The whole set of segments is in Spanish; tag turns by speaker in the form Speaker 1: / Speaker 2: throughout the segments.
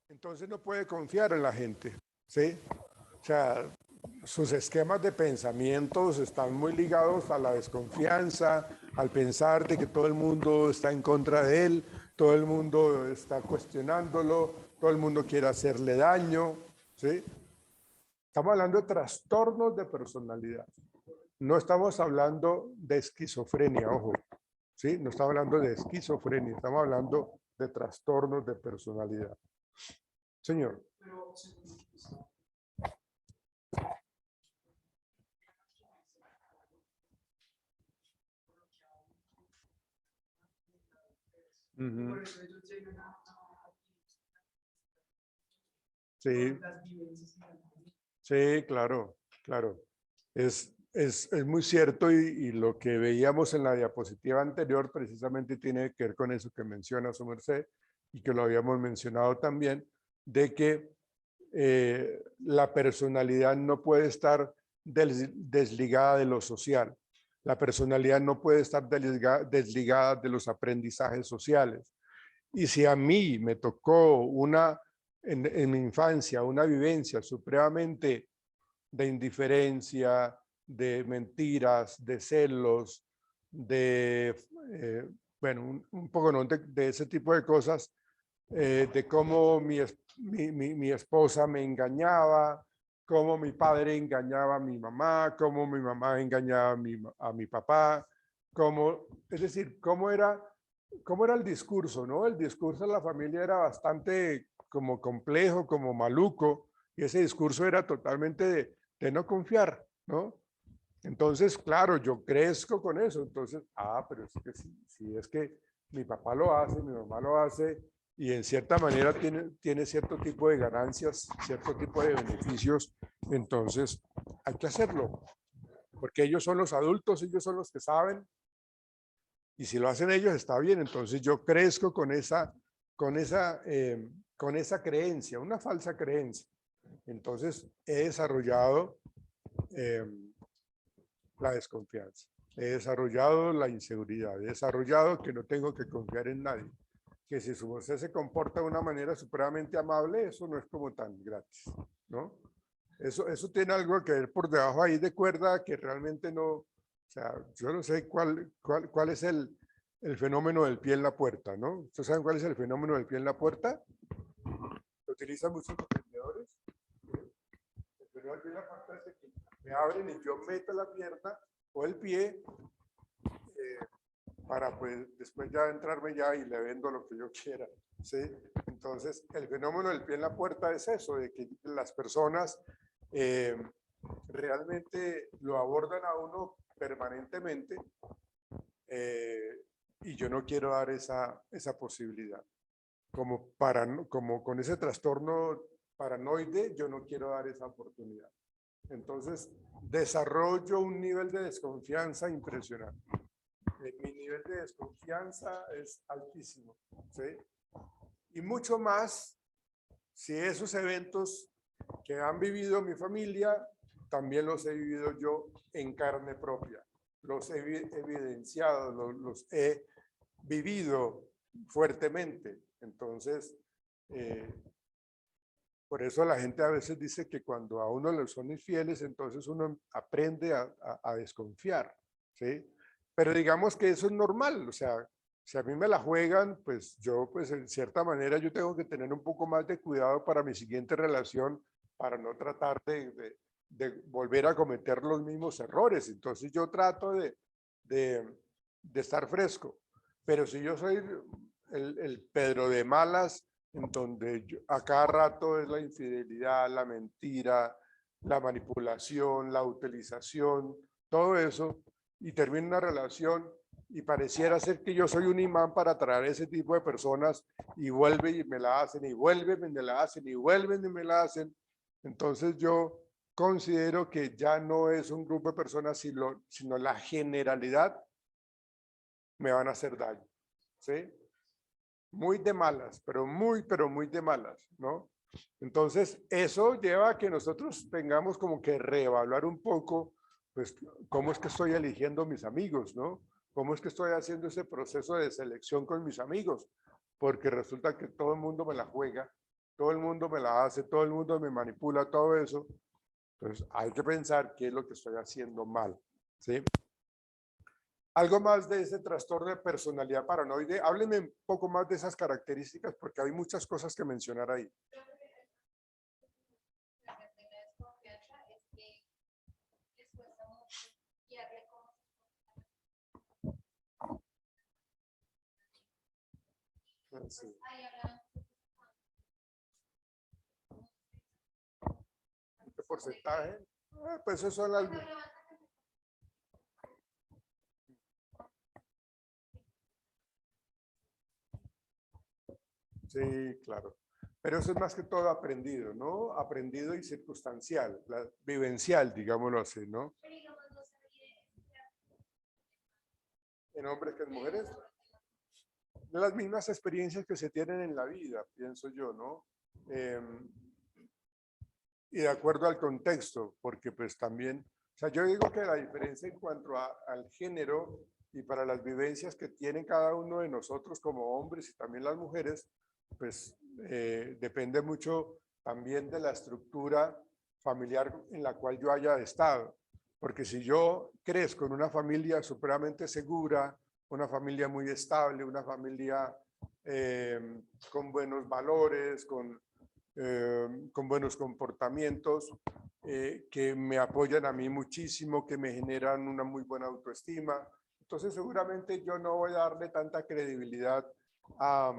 Speaker 1: entonces no puede confiar en la gente, ¿sí? O sea, sus esquemas de pensamientos están muy ligados a la desconfianza, al pensar de que todo el mundo está en contra de él, todo el mundo está cuestionándolo, todo el mundo quiere hacerle daño, ¿sí? Estamos hablando de trastornos de personalidad. No estamos hablando de esquizofrenia, ojo, ¿sí? No estamos hablando de esquizofrenia, estamos hablando de trastornos de personalidad. Señor. Uh-huh. Sí, sí, claro, claro. Es muy cierto y lo que veíamos en la diapositiva anterior precisamente tiene que ver con eso que menciona su merced y que lo habíamos mencionado también, de que la personalidad no puede estar desligada de lo social. La personalidad no puede estar desligada de los aprendizajes sociales. Y si a mí me tocó en mi infancia, una vivencia supremamente de indiferencia, de mentiras, de celos, bueno, un poco ¿no? de ese tipo de cosas, de cómo mi esposa me engañaba, cómo mi padre engañaba a mi mamá, cómo mi mamá engañaba a mi papá, es decir, cómo era el discurso, ¿no? El discurso de la familia era bastante como complejo, como maluco, y ese discurso era totalmente de no confiar, ¿no? Entonces, claro, yo crezco con eso. Entonces, pero es que si es que mi papá lo hace, mi mamá lo hace, y en cierta manera tiene cierto tipo de ganancias, cierto tipo de beneficios, entonces hay que hacerlo, porque ellos son los adultos, ellos son los que saben, y si lo hacen ellos está bien. Entonces yo crezco con esa creencia, una falsa creencia. Entonces he desarrollado eh, la desconfianza. He desarrollado la inseguridad, he desarrollado que no tengo que confiar en nadie, que si su merced se comporta de una manera supremamente amable, eso no es como tan gratis, ¿no? Eso tiene algo que ver por debajo ahí de cuerda que realmente no, o sea, yo no sé cuál es el fenómeno del pie en la puerta, ¿no? ¿Ustedes saben cuál es el fenómeno del pie en la puerta? Lo utilizan muchos emprendedores. El fenómeno del pie en la puerta es que me abren y yo meto la pierna o el pie para pues después ya entrarme ya y le vendo lo que yo quiera, ¿sí? Entonces, el fenómeno del pie en la puerta es eso, de que las personas eh, realmente lo abordan a uno permanentemente y yo no quiero dar esa posibilidad. Como con ese trastorno paranoide, yo no quiero dar esa oportunidad. Entonces, desarrollo un nivel de desconfianza impresionante. Mi nivel de desconfianza es altísimo, ¿sí? Y mucho más si esos eventos que han vivido mi familia, también los he vivido yo en carne propia. Los he evidenciado, los he vivido fuertemente. Entonces, por eso la gente a veces dice que cuando a uno le son infieles, entonces uno aprende a desconfiar, ¿sí? Pero digamos que eso es normal, o sea, si a mí me la juegan, pues yo, pues en cierta manera yo tengo que tener un poco más de cuidado para mi siguiente relación, para no tratar de volver a cometer los mismos errores. Entonces yo trato de estar fresco. Pero si yo soy el Pedro de malas, en donde a cada rato es la infidelidad, la mentira, la manipulación, la utilización, todo eso, y termina una relación y pareciera ser que yo soy un imán para atraer ese tipo de personas y vuelve y me la hacen y vuelven y me la hacen y vuelven y me la hacen. Entonces yo considero que ya no es un grupo de personas, sino la generalidad me van a hacer daño, ¿sí? Muy de malas, pero muy de malas, ¿no? Entonces, eso lleva a que nosotros tengamos como que reevaluar un poco, pues, cómo es que estoy eligiendo mis amigos, ¿no? ¿Cómo es que estoy haciendo ese proceso de selección con mis amigos? Porque resulta que todo el mundo me la juega todo el mundo me la hace, todo el mundo me manipula, todo eso. Entonces hay que pensar qué es lo que estoy haciendo mal, ¿sí? Algo más de ese trastorno de personalidad paranoide. Háblenme un poco más de esas características porque hay muchas cosas que mencionar ahí. Sí. ¿Qué porcentaje? Pues eso son las... Sí, claro. Pero eso es más que todo aprendido, ¿no? Aprendido y circunstancial, vivencial, digámoslo así, ¿no? En hombres que en mujeres. Las mismas experiencias que se tienen en la vida, pienso yo, ¿no? Y de acuerdo al contexto, porque pues también, o sea, yo digo que la diferencia en cuanto al género y para las vivencias que tienen cada uno de nosotros como hombres y también las mujeres, pues depende mucho también de la estructura familiar en la cual yo haya estado. Porque si yo crezco en una familia supremamente segura, una familia muy estable, una familia con buenos valores, con buenos comportamientos, que me apoyan a mí muchísimo, que me generan una muy buena autoestima. Entonces seguramente yo no voy a darle tanta credibilidad a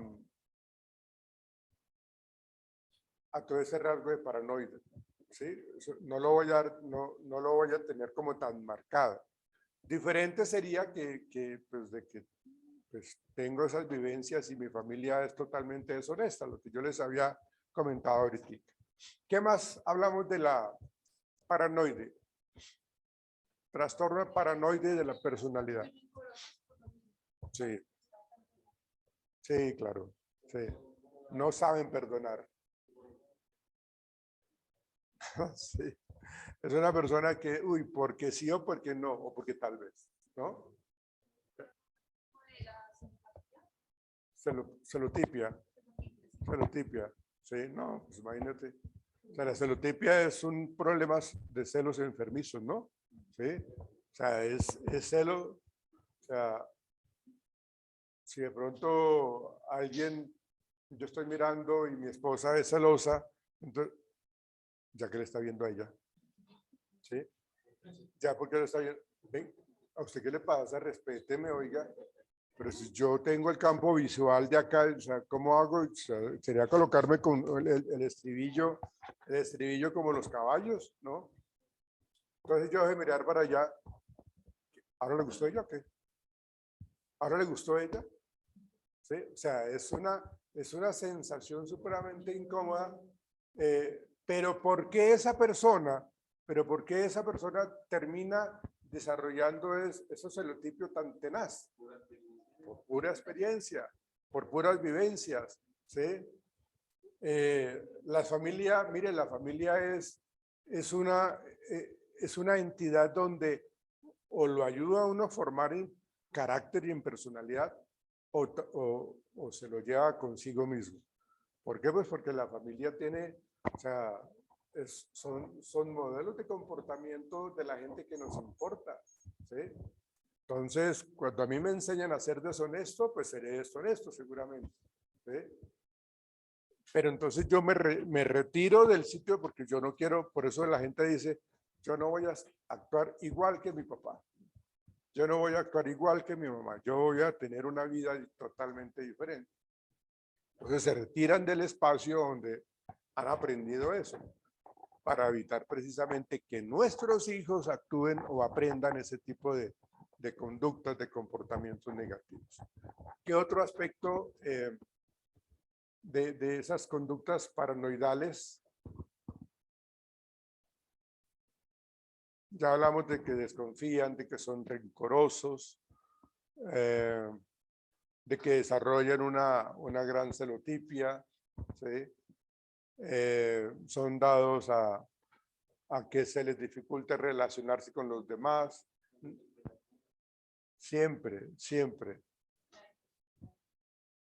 Speaker 1: todo ese rasgo de paranoide. ¿Sí? No lo voy a, no lo voy a tener como tan marcado. Diferente sería pues, de que pues, tengo esas vivencias y mi familia es totalmente deshonesta, lo que yo les había comentado ahorita. ¿Qué más hablamos de la paranoide? Trastorno paranoide de la personalidad. Sí, sí, claro. Sí. No saben perdonar. Sí. Es una persona que, uy, porque sí o porque no, o porque tal vez, ¿no? Celotipia. Celotipia. Sí, no, pues imagínate. O sea, la celotipia es un problema de celos enfermizos, ¿no? Sí. O sea, es celo. O sea, si de pronto alguien, yo estoy mirando y mi esposa es celosa, entonces, ya que le está viendo a ella, ¿sí? Ya porque le está viendo, ven, ¿a usted qué le pasa? Respéteme, oiga. Pero si yo tengo el campo visual de acá, o sea, ¿cómo hago? O sea, sería colocarme con el estribillo como los caballos, ¿no? Entonces yo de mirar para allá, ¿ahora le gustó ella o qué? ¿Ahora le gustó ella? ¿Sí? O sea, es una sensación supremamente incómoda, pero ¿por qué esa persona, termina desarrollando esos celotipio tan tenaz? Por pura experiencia, por puras vivencias, ¿sí? La familia, mire, la familia es una, es una entidad donde o lo ayuda a uno a formar en carácter y en personalidad o se lo lleva consigo mismo. ¿Por qué? Pues porque la familia tiene, o sea, son modelos de comportamiento de la gente que nos importa, ¿sí? Entonces, cuando a mí me enseñan a ser deshonesto, pues seré deshonesto seguramente, ¿sí? Pero entonces yo me retiro del sitio porque yo no quiero, por eso la gente dice, yo no voy a actuar igual que mi papá, yo no voy a actuar igual que mi mamá, yo voy a tener una vida totalmente diferente. Entonces se retiran del espacio donde han aprendido eso, para evitar precisamente que nuestros hijos actúen o aprendan ese tipo de conductas, de comportamientos negativos. ¿Qué otro aspecto de esas conductas paranoidales? Ya hablamos de que desconfían, de que son rencorosos, de que desarrollan una gran celotipia, ¿sí? Son dados a que se les dificulte relacionarse con los demás. Siempre, siempre.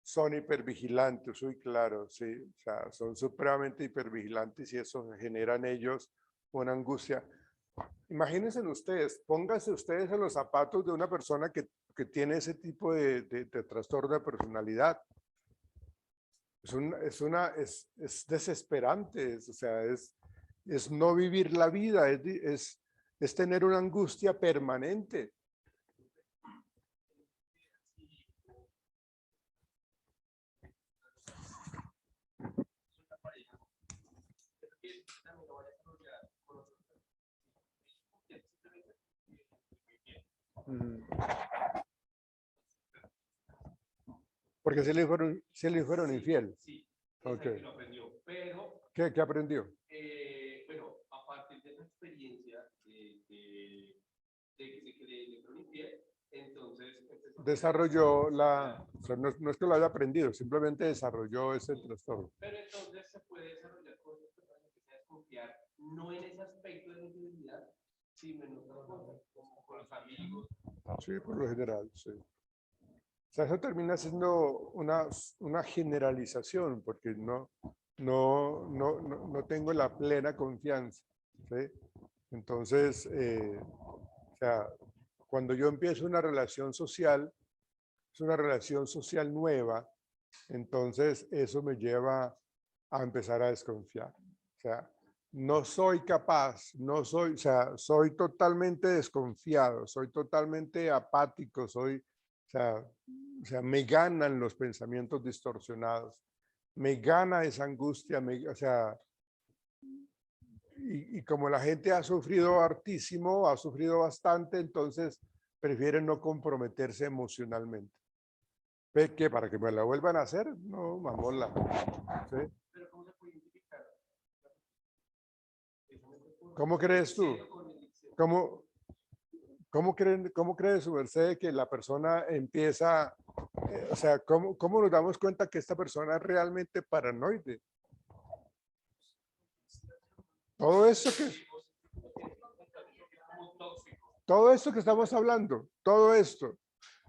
Speaker 1: son hipervigilantes, uy, claro, sí, o sea, son supremamente hipervigilantes y eso genera en ellos una angustia. Imagínense ustedes, pónganse ustedes en los zapatos de una persona que tiene ese tipo de trastorno de personalidad. Es desesperante, o sea, es no vivir la vida, es tener una angustia permanente. Porque se le fueron infiel.
Speaker 2: Sí,
Speaker 1: okay.
Speaker 2: Lo aprendió, pero...
Speaker 1: ¿Qué aprendió?
Speaker 2: Bueno, a partir de esa experiencia de que se le fueron infiel, entonces...
Speaker 1: Desarrolló la... O sea, no es que lo haya aprendido, simplemente desarrolló ese trastorno.
Speaker 2: Pero entonces se puede desarrollar cosas que se desconfiar, no en ese aspecto de la infidelidad, sino en otras cosas, como con los amigos.
Speaker 1: Sí, por lo general, sí. O sea, eso termina siendo una generalización, porque no tengo la plena confianza, ¿sí? Entonces, o sea, cuando yo empiezo una relación social, es una relación social nueva, entonces eso me lleva a empezar a desconfiar. O sea, no soy capaz, o sea, soy totalmente desconfiado, soy totalmente apático, o sea, me ganan los pensamientos distorsionados, me gana esa angustia, o sea, y como la gente ha sufrido hartísimo, ha sufrido bastante, entonces prefieren no comprometerse emocionalmente. ¿Qué? ¿Para que me la vuelvan a hacer? No, mamola. ¿Sí?
Speaker 2: Pero ¿cómo se puede identificar?
Speaker 1: ¿Cómo crees tú? ¿Cómo cree su merced que la persona empieza, o sea, cómo nos damos cuenta que esta persona es realmente paranoide? Todo eso que estamos hablando, todo esto,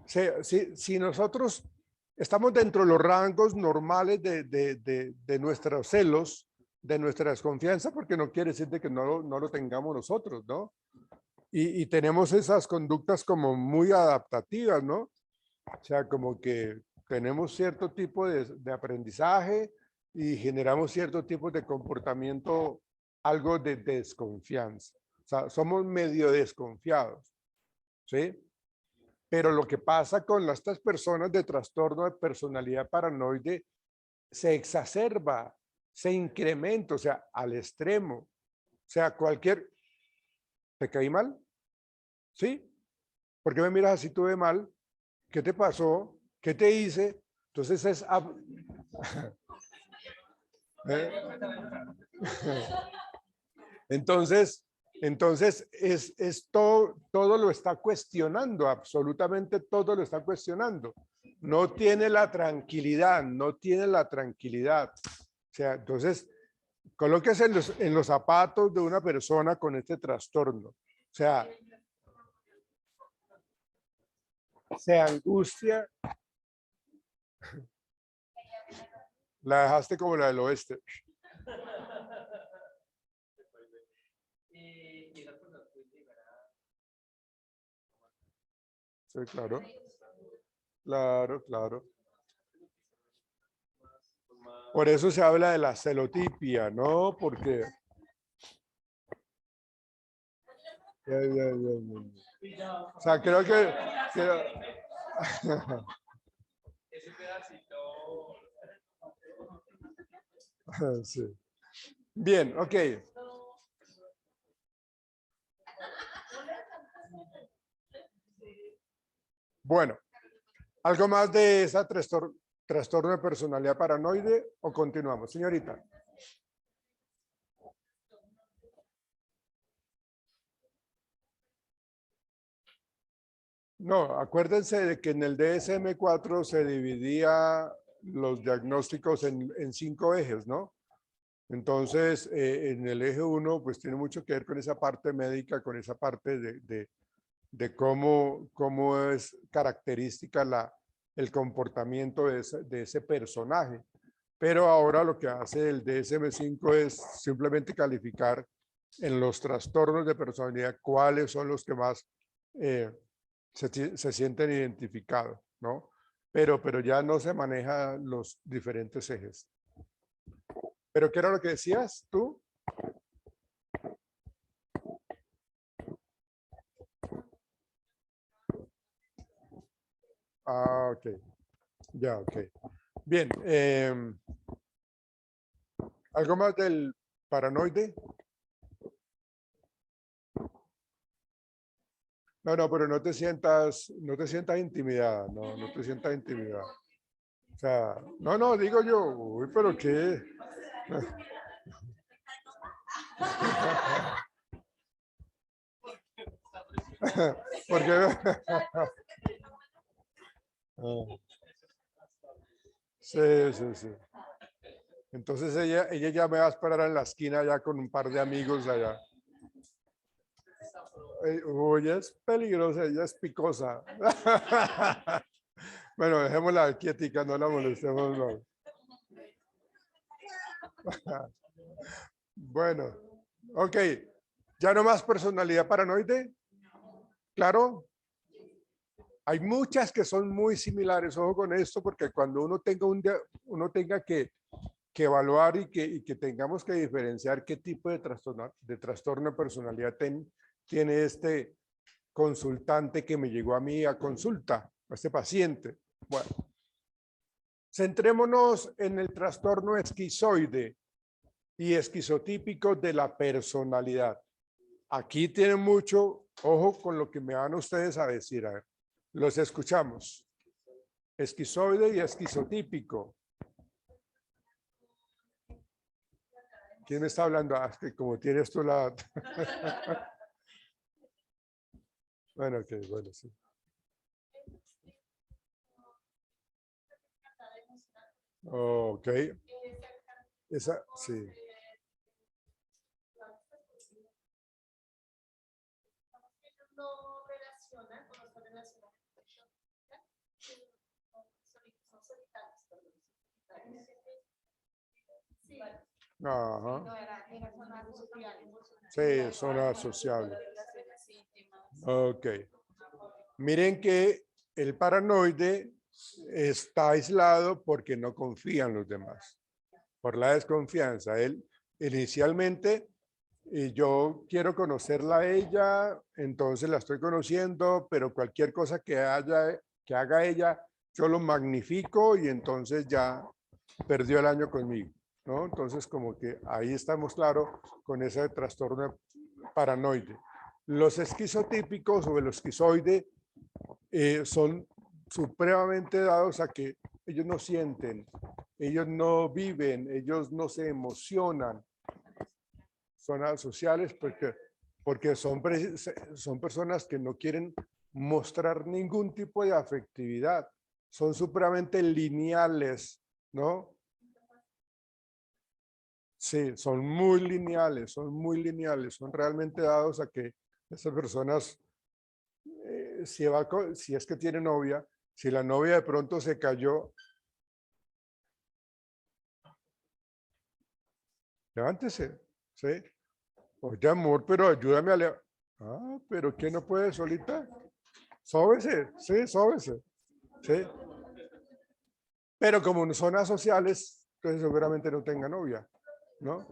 Speaker 1: si nosotros estamos dentro de los rangos normales de nuestros celos, de nuestra desconfianza, porque no quiere decir de que no lo tengamos nosotros, ¿no? Y tenemos esas conductas como muy adaptativas, ¿no? O sea, como que tenemos cierto tipo de aprendizaje y generamos cierto tipo de comportamiento, algo de desconfianza. O sea, somos medio desconfiados, ¿sí? Pero lo que pasa con estas personas de trastorno de personalidad paranoide se exacerba, se incrementa, o sea, al extremo. O sea, ¿Te caí mal? ¿Sí? ¿Por qué me miras así tú de mal? ¿Qué te pasó? ¿Qué te hice? Entonces ¿Eh? Entonces es todo lo está cuestionando, absolutamente todo lo está cuestionando. No tiene la tranquilidad, no tiene la tranquilidad. O sea, entonces, colóquese en los zapatos de una persona con este trastorno. O sea, se angustia. La dejaste como la del oeste. Sí, claro. Claro, claro. Por eso se habla de la celotipia, ¿no? Porque... O sea, creo que...
Speaker 2: Ese pedacito...
Speaker 1: Sí. Bien, ok. Bueno, ¿algo más de esa trastorno de personalidad paranoide o continuamos, señorita? No, acuérdense de que en el DSM-4 se dividía los diagnósticos en 5 ejes, ¿no? Entonces, en el eje 1, pues tiene mucho que ver con esa parte médica, con esa parte de cómo es característica el comportamiento de ese personaje. Pero ahora lo que hace el DSM-5 es simplemente calificar en los trastornos de personalidad cuáles son los que más se sienten identificados, ¿no? Pero ya no se maneja los diferentes ejes. ¿Pero qué era lo que decías tú? Ah, ok. Ya, ok. Bien. ¿Algo más del paranoide? No, pero no te sientas intimidada, no te sientas intimidada. O sea, no, digo yo, uy, pero qué. Porque sí. Entonces ella ya me va a esperar en la esquina ya con un par de amigos allá. Uy, es peligrosa, ella es picosa. Bueno, dejémosla quietica, no la molestemos. No. Bueno, ok. ¿Ya no más personalidad paranoide? ¿Claro? Hay muchas que son muy similares, ojo con esto, porque cuando uno tenga que evaluar y que tengamos que diferenciar qué tipo de trastorno de personalidad tiene este consultante que me llegó a mí a consulta, a este paciente. Bueno, centrémonos en el trastorno esquizoide y esquizotípico de la personalidad. Aquí tienen mucho, ojo con lo que me van ustedes a decir. A ver, los escuchamos. Esquizoide y esquizotípico. ¿Quién me está hablando? Ah, es que como tienes tú la... Bueno, ok, bueno, sí. Ok. Esa, sí. Ajá. Sí, son asociables. Ok. Miren que el paranoide está aislado porque no confía en los demás, por la desconfianza. Él inicialmente, yo quiero conocerla a ella, entonces la estoy conociendo, pero cualquier cosa que haga ella, yo lo magnifico y entonces ya perdió el año conmigo, ¿no? Entonces como que ahí estamos claros con ese trastorno paranoide. Los esquizotípicos o el esquizoide son supremamente dados a que ellos no sienten, ellos no viven, ellos no se emocionan. Son asociales porque son personas que no quieren mostrar ningún tipo de afectividad. Son supremamente lineales, ¿no? Sí, son muy lineales, son realmente dados a que esas personas, si es que tiene novia, si la novia de pronto se cayó, levántese, ¿sí? Oye, amor, pero ayúdame a levantar. Ah, pero ¿qué no puede solita? Sóbese, sí, sóbese, sí. Pero como no son asociales, entonces seguramente no tenga novia, ¿no?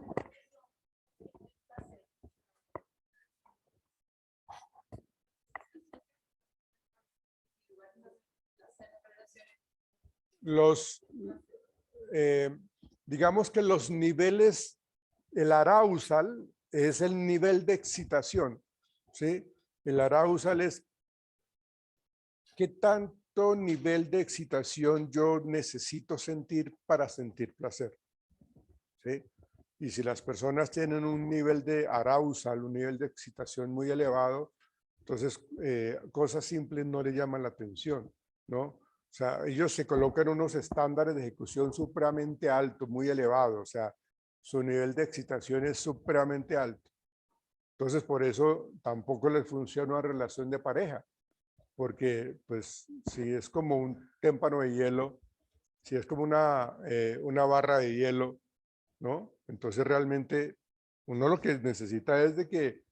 Speaker 1: Los, eh, digamos que los niveles, el arousal es el nivel de excitación, ¿sí? El arousal es qué tanto nivel de excitación yo necesito sentir para sentir placer, ¿sí? Y si las personas tienen un nivel de arousal, un nivel de excitación muy elevado, entonces cosas simples no le llaman la atención, ¿no? O sea, ellos se colocan unos estándares de ejecución supremamente altos, muy elevados, o sea, su nivel de excitación es supremamente alto. Entonces, por eso tampoco les funciona una relación de pareja, porque pues si es como un témpano de hielo, si es como una barra de hielo, ¿no? Entonces realmente uno lo que necesita es de que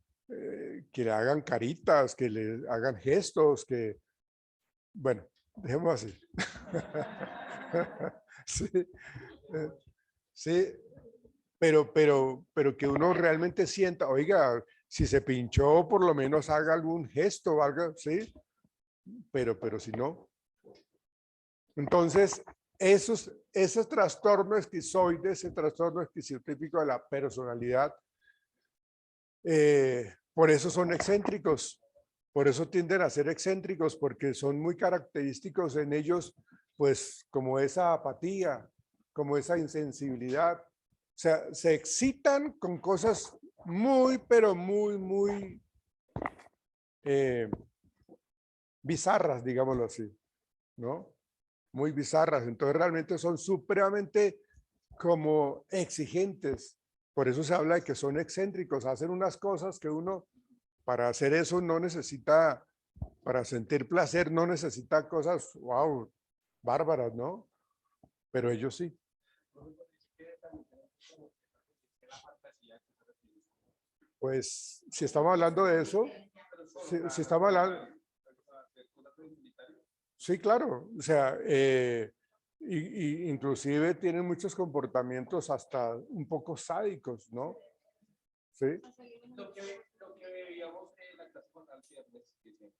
Speaker 1: le hagan caritas, que le hagan gestos, que, bueno, dejemos así. Sí, eh, sí, pero que uno realmente sienta, oiga, si se pinchó, por lo menos haga algún gesto o algo, sí, pero si no. Entonces, ese trastorno esquizoide, ese trastorno esquizotípico de la personalidad, por eso son excéntricos, por eso tienden a ser excéntricos, porque son muy característicos en ellos, pues como esa apatía, como esa insensibilidad. O sea, se excitan con cosas muy, pero muy eh, bizarras, digámoslo así, ¿no? Muy bizarras. Entonces realmente son supremamente como exigentes. Por eso se habla de que son excéntricos, hacen unas cosas que uno, para hacer eso, no necesita, para sentir placer, no necesita cosas, wow, bárbaras, ¿no? Pero ellos sí. Pues si estamos hablando de eso, si estamos hablando, sí, claro, o sea, inclusive tienen muchos comportamientos hasta un poco sádicos, ¿no? Sí,
Speaker 2: Lo que veíamos en la clase con viernes, que siempre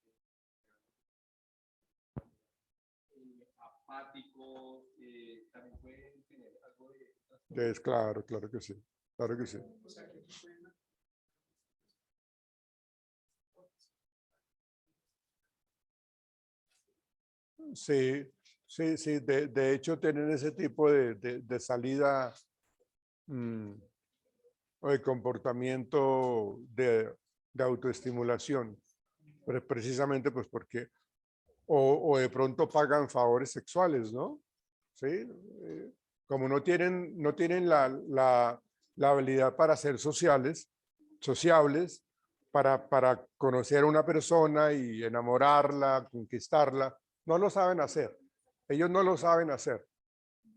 Speaker 2: apático, también pueden tener algo de
Speaker 1: es claro, claro que sí, claro que sí.
Speaker 2: o sea, que
Speaker 1: Sí, sí, sí, de hecho tienen ese tipo de salida mm, o de comportamiento de autoestimulación, pero precisamente pues porque, o de pronto pagan favores sexuales, ¿no? Sí, como no tienen la habilidad para ser sociables, para conocer a una persona y enamorarla, conquistarla, no lo saben hacer. Ellos no lo saben hacer.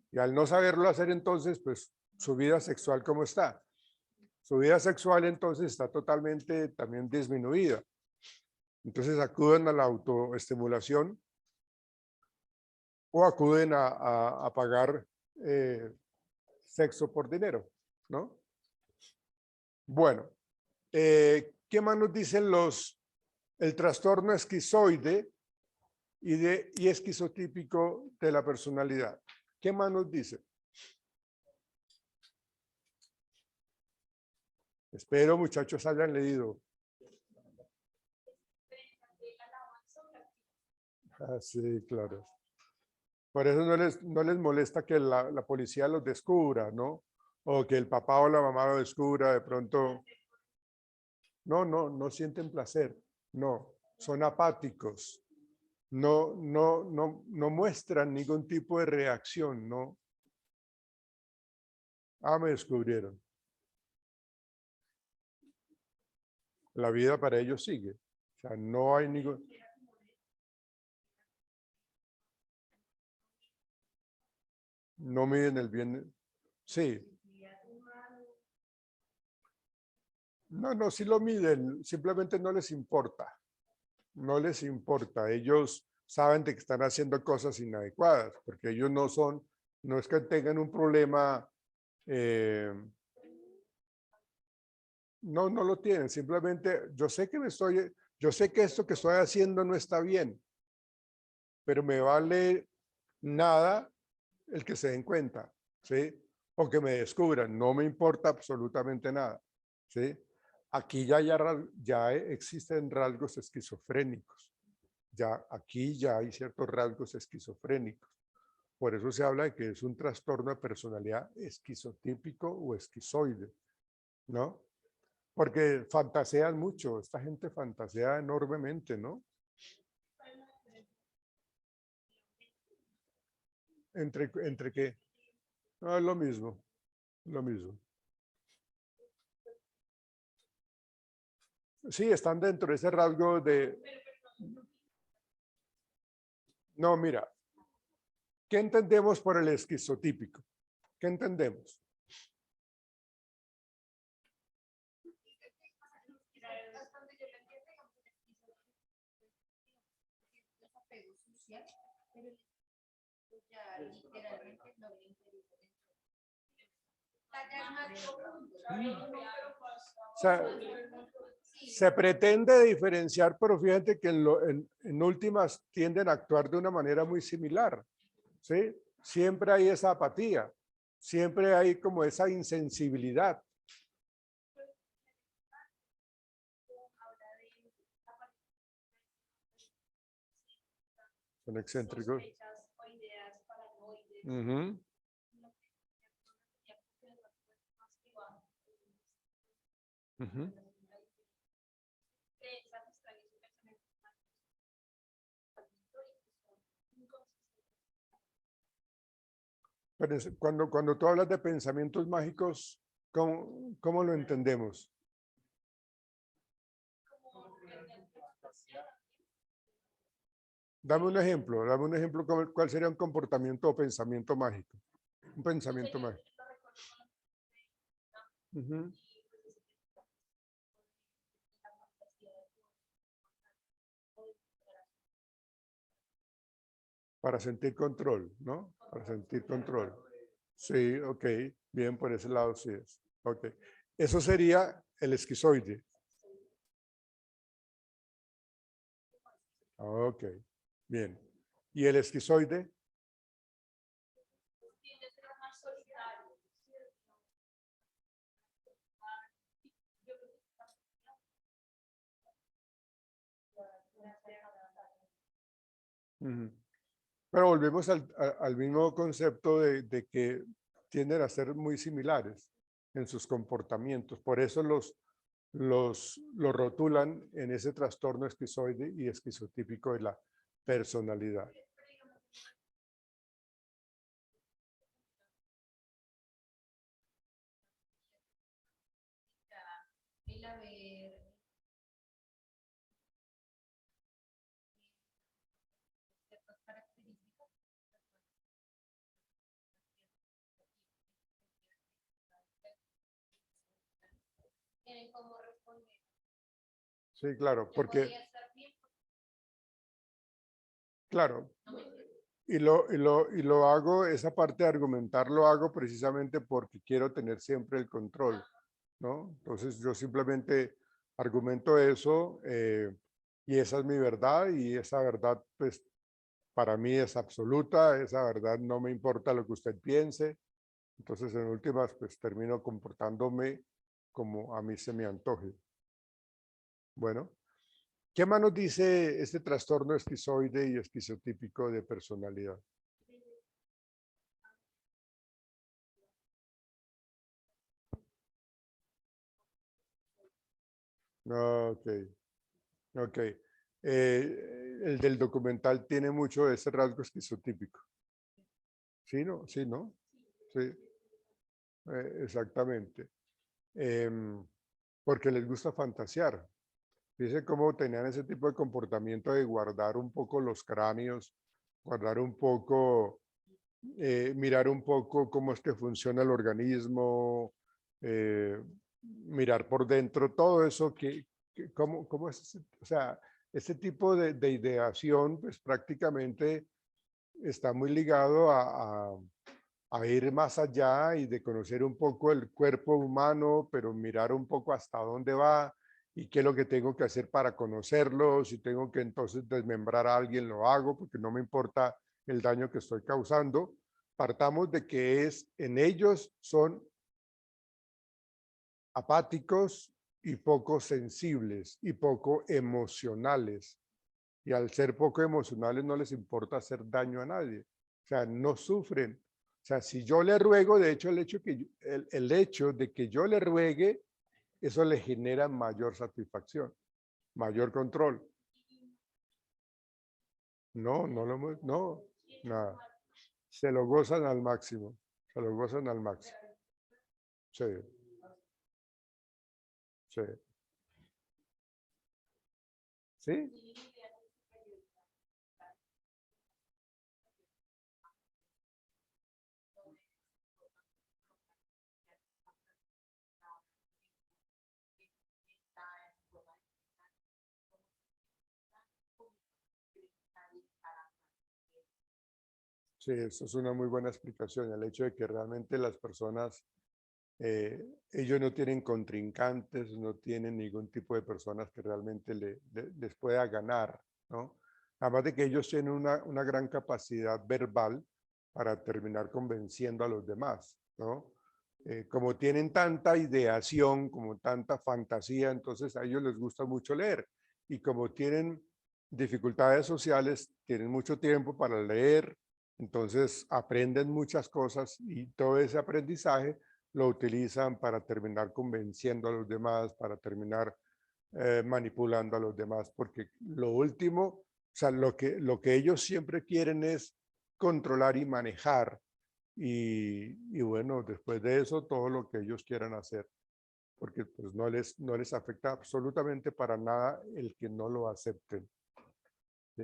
Speaker 1: Y al no saberlo hacer, entonces, pues su vida sexual, ¿cómo está? Su vida sexual entonces está totalmente también disminuida. Entonces acuden a la autoestimulación o acuden a pagar sexo por dinero, ¿no? Bueno, ¿qué más nos dicen el trastorno esquizoide y esquizotípico de la personalidad? ¿Qué más nos dice? Espero, muchachos, hayan leído. Ah, sí, claro. Por eso no les molesta que la policía los descubra, ¿no? O que el papá o la mamá lo descubra de pronto. No sienten placer. No, son apáticos. No muestran ningún tipo de reacción, ¿no? Ah, me descubrieron. La vida para ellos sigue. O sea, no hay ningún. No miden el bien. Sí. No, sí lo miden, simplemente no les importa. No les importa. Ellos saben de que están haciendo cosas inadecuadas, porque ellos no es que tengan un problema, no lo tienen. Simplemente yo sé que esto que estoy haciendo no está bien, pero me vale nada el que se den cuenta, ¿sí? O que me descubran, no me importa absolutamente nada, ¿sí? Aquí ya existen rasgos esquizofrénicos, ya aquí ya hay ciertos rasgos esquizofrénicos. Por eso se habla de que es un trastorno de personalidad esquizotípico o esquizoide, ¿no? Porque fantasean mucho, esta gente fantasea enormemente, ¿no? ¿Entre qué? No, es lo mismo, lo mismo. Sí, están dentro de ese rasgo de, No, mira, ¿qué entendemos por el esquizotípico? ¿Qué entendemos? O sea, se pretende diferenciar, pero fíjate que en últimas tienden a actuar de una manera muy similar, ¿sí? Siempre hay esa apatía, siempre hay como esa insensibilidad. Son excéntricos. Ujú. Ujú. Pero cuando tú hablas de pensamientos mágicos, ¿cómo lo entendemos? Dame un ejemplo, ¿cuál sería un comportamiento o pensamiento mágico? Un pensamiento mágico. Ujú. Para sentir control, ¿no? Para sentir control. Sí, ok, bien, por ese lado sí es. Ok. Eso sería el esquizoide. Ok, bien. ¿Y el esquizoide? Ujú. Pero volvemos al mismo concepto de que tienden a ser muy similares en sus comportamientos. Por eso los rotulan en ese trastorno esquizoide y esquizotípico de la personalidad. Sí, claro, porque, claro, y lo hago, esa parte de argumentar lo hago precisamente porque quiero tener siempre el control, ¿no? Entonces yo simplemente argumento eso y esa es mi verdad y esa verdad pues para mí es absoluta, esa verdad no me importa lo que usted piense, entonces en últimas pues termino comportándome como a mí se me antoje. Bueno, ¿qué más nos dice este trastorno esquizoide y esquizotípico de personalidad? Ok, ok. El del documental tiene mucho de ese rasgo esquizotípico. ¿Sí, no? Sí, ¿no? Sí, exactamente. Porque les gusta fantasear. Dice cómo tenían ese tipo de comportamiento de guardar un poco los cráneos, guardar un poco, mirar un poco cómo es que funciona el organismo, mirar por dentro, todo eso cómo es, o sea, ese tipo de ideación, pues prácticamente está muy ligado a ir más allá y de conocer un poco el cuerpo humano, pero mirar un poco hasta dónde va y qué es lo que tengo que hacer para conocerlo. Si tengo que entonces desmembrar a alguien, lo hago porque no me importa el daño que estoy causando. Partamos de que en ellos son apáticos y poco sensibles y poco emocionales. Y al ser poco emocionales no les importa hacer daño a nadie. O sea, no sufren. O sea, si yo le ruego, de hecho, el hecho de que yo le ruegue, eso le genera mayor satisfacción, mayor control. No, nada. Se lo gozan al máximo. Se lo gozan al máximo. Sí, sí. ¿Sí? Sí, eso es una muy buena explicación. El hecho de que realmente las personas, ellos no tienen contrincantes, no tienen ningún tipo de personas que realmente les pueda ganar, ¿no? Además de que ellos tienen una gran capacidad verbal para terminar convenciendo a los demás, ¿no? Como tienen tanta ideación, como tanta fantasía, entonces a ellos les gusta mucho leer. Y como tienen dificultades sociales, tienen mucho tiempo para leer, entonces aprenden muchas cosas y todo ese aprendizaje lo utilizan para terminar convenciendo a los demás, para terminar manipulando a los demás, porque lo último, o sea, lo que ellos siempre quieren es controlar y manejar. Y bueno, después de eso, todo lo que ellos quieran hacer, porque pues no les afecta absolutamente para nada el que no lo acepten. ¿Sí?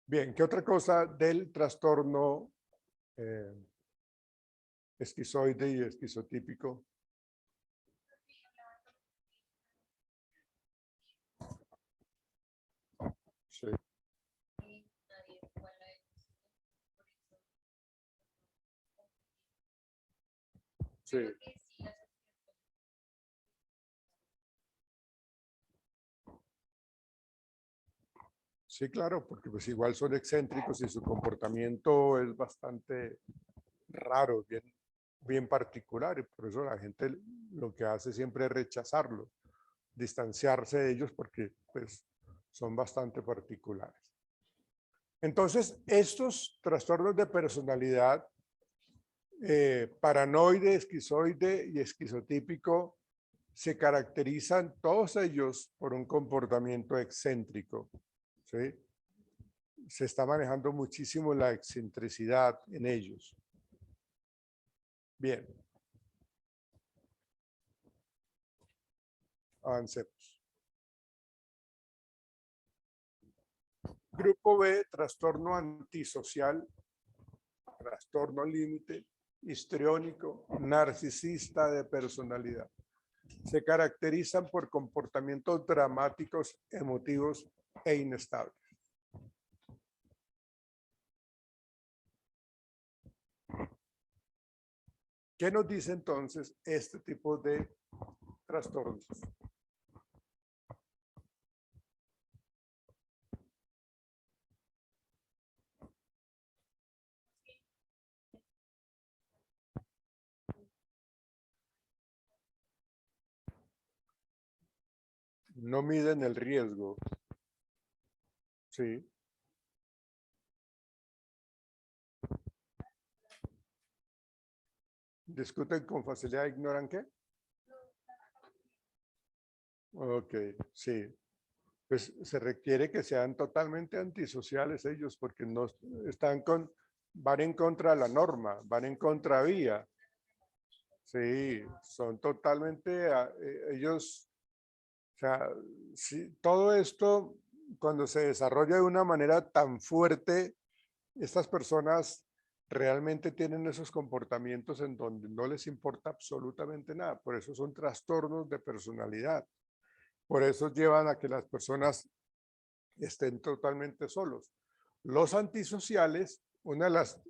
Speaker 1: Bien, ¿qué otra cosa del trastorno eh, esquizoide y esquizotípico? Sí, sí, sí, claro, porque pues igual son excéntricos y su comportamiento es bastante raro, bien particular, y por eso la gente lo que hace siempre es rechazarlo, distanciarse de ellos porque pues son bastante particulares. Entonces, estos trastornos de personalidad, paranoide, esquizoide y esquizotípico, se caracterizan todos ellos por un comportamiento excéntrico, ¿sí? Se está manejando muchísimo la excentricidad en ellos. Bien, avancemos. Grupo B, trastorno antisocial, trastorno límite, histriónico, narcisista de personalidad. Se caracterizan por comportamientos dramáticos, emotivos e inestables. ¿Qué nos dice entonces este tipo de trastornos? No miden el riesgo. Sí. Discuten con facilidad, ignoran qué. Ok, sí. Pues se requiere que sean totalmente antisociales ellos porque no están van en contra de la norma, van en contravía. Sí, son totalmente, ellos, o sea, sí, todo esto cuando se desarrolla de una manera tan fuerte, estas personas realmente tienen esos comportamientos en donde no les importa absolutamente nada. Por eso son trastornos de personalidad. Por eso llevan a que las personas estén totalmente solos. Los antisociales, una de las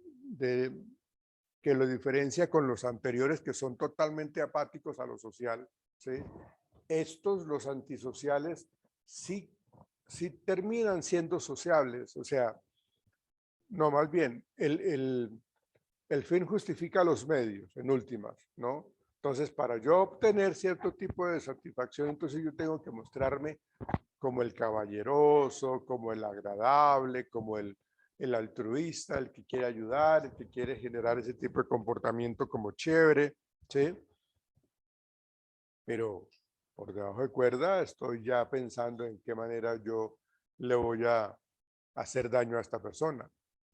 Speaker 1: que lo diferencia con los anteriores que son totalmente apáticos a lo social, ¿sí? Estos, los antisociales, sí terminan siendo sociables, o sea, no, más bien, el fin justifica los medios, en últimas, ¿no? Entonces, para yo obtener cierto tipo de satisfacción, entonces yo tengo que mostrarme como el caballeroso, como el agradable, como el altruista, el que quiere ayudar, el que quiere generar ese tipo de comportamiento como chévere, ¿sí? Pero por debajo de cuerda estoy ya pensando en qué manera yo le voy a hacer daño a esta persona,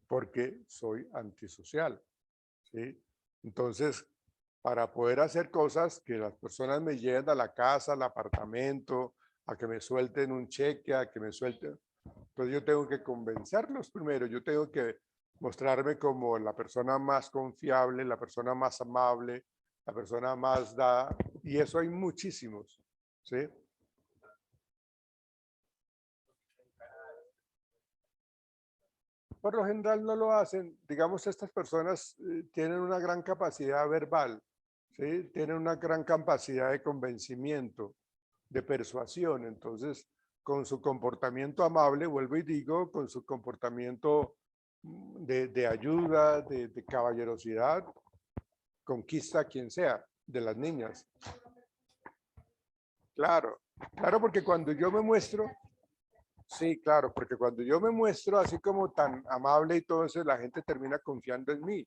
Speaker 1: porque soy antisocial, ¿sí? Entonces, para poder hacer cosas que las personas me lleven a la casa, al apartamento, a que me suelten un cheque, a que me suelten, entonces yo tengo que convencerlos primero, yo tengo que mostrarme como la persona más confiable, la persona más amable, la persona más dada, y eso hay muchísimos, ¿sí? Por lo general no lo hacen. Digamos, estas personas tienen una gran capacidad verbal, ¿sí? Tienen una gran capacidad de convencimiento, de persuasión. Entonces, con su comportamiento amable, vuelvo y digo, con su comportamiento de ayuda, de caballerosidad, conquista a quien sea, de las niñas. Claro, claro, porque cuando yo me muestro, sí, claro, porque cuando yo me muestro así como tan amable y todo eso, la gente termina confiando en mí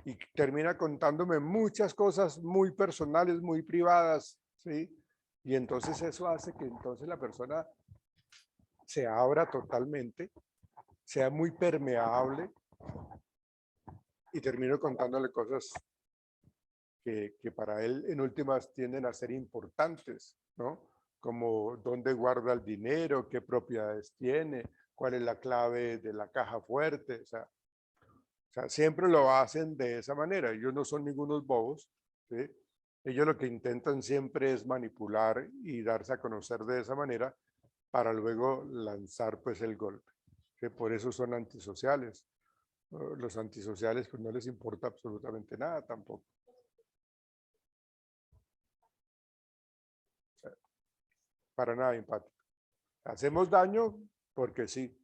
Speaker 1: y termina contándome muchas cosas muy personales, muy privadas, ¿sí? Y entonces eso hace que entonces la persona se abra totalmente, sea muy permeable y termino contándole cosas que para él en últimas tienden a ser importantes, ¿no? Como dónde guarda el dinero, qué propiedades tiene, cuál es la clave de la caja fuerte, o sea, siempre lo hacen de esa manera. Ellos no son ningunos bobos, ¿sí? Ellos lo que intentan siempre es manipular y darse a conocer de esa manera para luego lanzar pues el golpe. ¿Sí? Por eso son antisociales. Los antisociales pues no les importa absolutamente nada tampoco. O sea, para nada empático. Hacemos daño porque sí,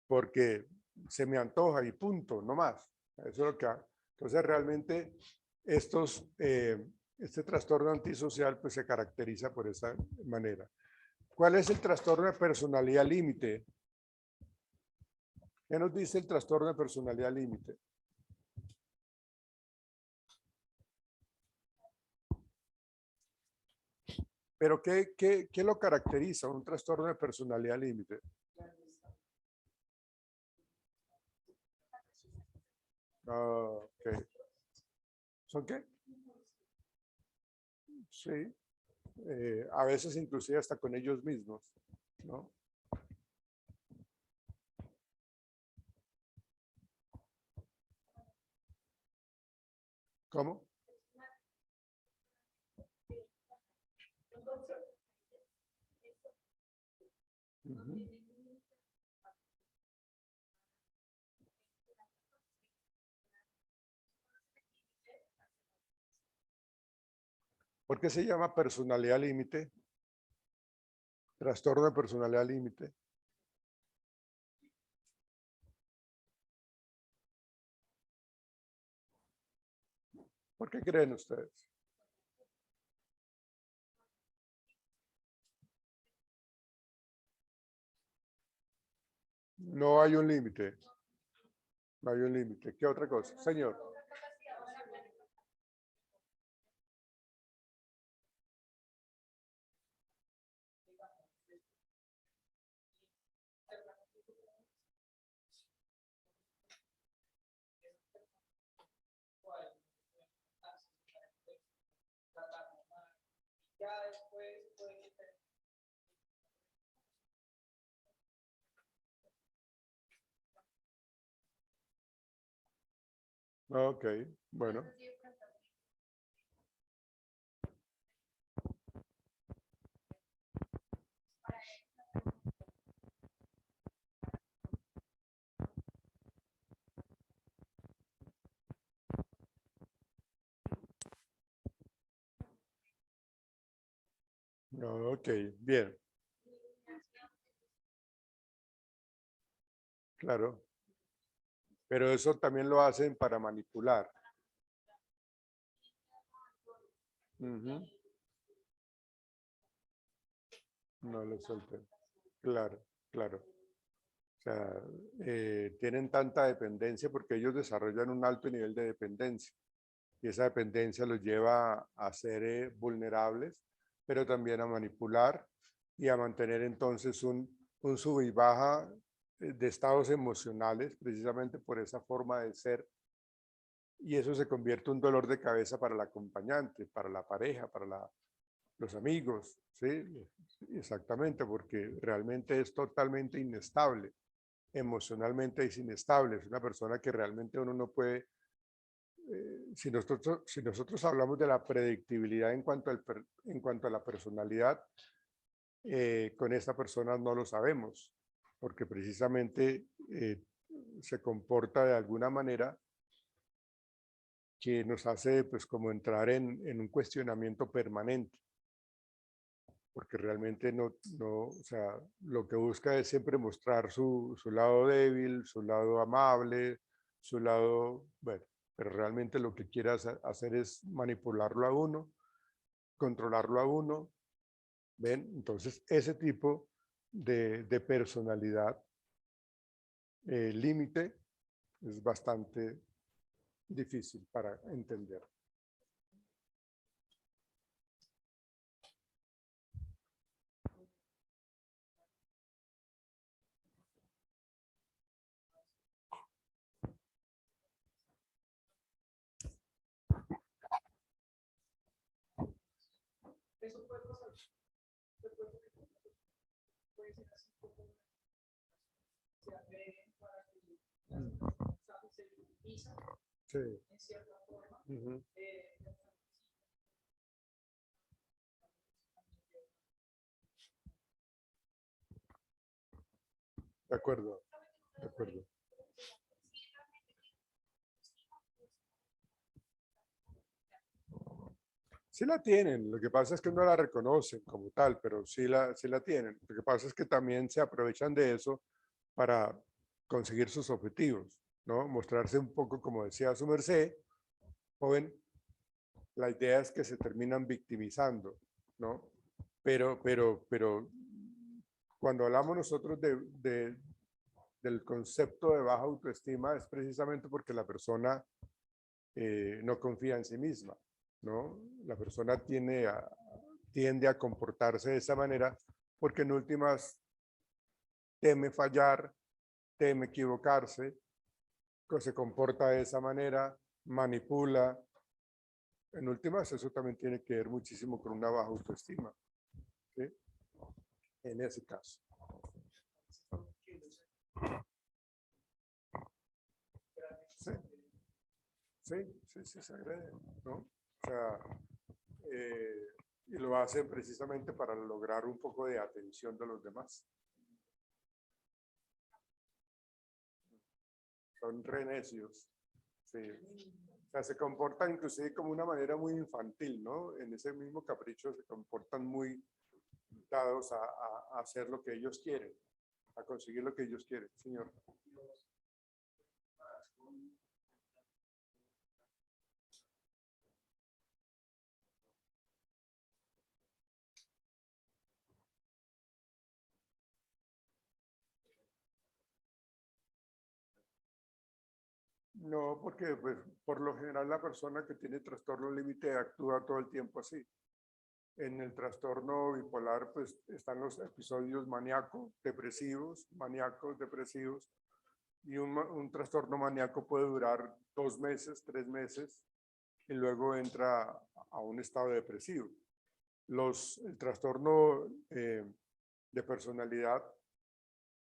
Speaker 1: porque se me antoja y punto, no más. Eso es lo que hago. Entonces realmente este trastorno antisocial pues se caracteriza por esa manera. ¿Cuál es el trastorno de personalidad límite? ¿Qué nos dice el trastorno de personalidad límite? Pero ¿qué lo caracteriza un trastorno de personalidad límite? Okay. ¿Son qué? Sí. A veces inclusive hasta con ellos mismos, ¿no? ¿Cómo? Ujú. ¿Por qué se llama personalidad límite? Trastorno de personalidad límite. ¿Por qué creen ustedes? No hay un límite. No hay un límite. ¿Qué otra cosa? Señor. Ok, bueno. Ok, bien, claro. Pero eso también lo hacen para manipular. Ujú. No lo suelten. Claro, claro. O sea, tienen tanta dependencia porque ellos desarrollan un alto nivel de dependencia y esa dependencia los lleva a ser vulnerables, pero también a manipular y a mantener entonces un sub y baja de estados emocionales precisamente por esa forma de ser y eso se convierte en un dolor de cabeza para el acompañante, para la pareja, para los amigos, ¿sí? Exactamente, porque realmente es totalmente inestable emocionalmente es inestable, es una persona que realmente uno no puede, si nosotros hablamos de la predictibilidad en cuanto a la personalidad, con esta persona no lo sabemos, porque precisamente se comporta de alguna manera que nos hace pues como entrar en un cuestionamiento permanente, porque realmente o sea, lo que busca es siempre mostrar su lado débil, su lado amable, su lado, bueno, pero realmente lo que quiere hacer es manipularlo a uno, controlarlo a uno, ¿ven? Entonces, ese tipo de personalidad límite es bastante difícil para entender.
Speaker 3: Eso puede pasar. Puede ser así como se agreden para que las mensajes se utilizan
Speaker 1: Sí.
Speaker 3: en cierta forma.
Speaker 1: Ujú. De acuerdo, de acuerdo. Sí la tienen, lo que pasa es que no la reconocen como tal, pero sí la tienen. Lo que pasa es que también se aprovechan de eso para conseguir sus objetivos, ¿no? Mostrarse un poco, como decía su merced, joven, la idea es que se terminan victimizando, ¿no? Pero cuando hablamos nosotros del concepto de baja autoestima es precisamente porque la persona no confía en sí misma, ¿no? La persona tiende a comportarse de esa manera porque en últimas teme fallar, teme equivocarse, se comporta de esa manera, manipula. En últimas, eso también tiene que ver muchísimo con una baja autoestima, ¿sí? En ese caso. Sí, sí, se agrede, ¿no? O sea, y lo hacen precisamente para lograr un poco de atención de los demás. Son re necios, sí. O sea, se comportan inclusive como una manera muy infantil, ¿no? En ese mismo capricho se comportan muy dados a hacer lo que ellos quieren, a conseguir lo que ellos quieren, señor. No, porque pues, por lo general la persona que tiene trastorno límite actúa todo el tiempo así. En el trastorno bipolar, pues están los episodios maníacos, depresivos, y un trastorno maníaco puede durar 2 meses, 3 meses, y luego entra a un estado depresivo. El trastorno de personalidad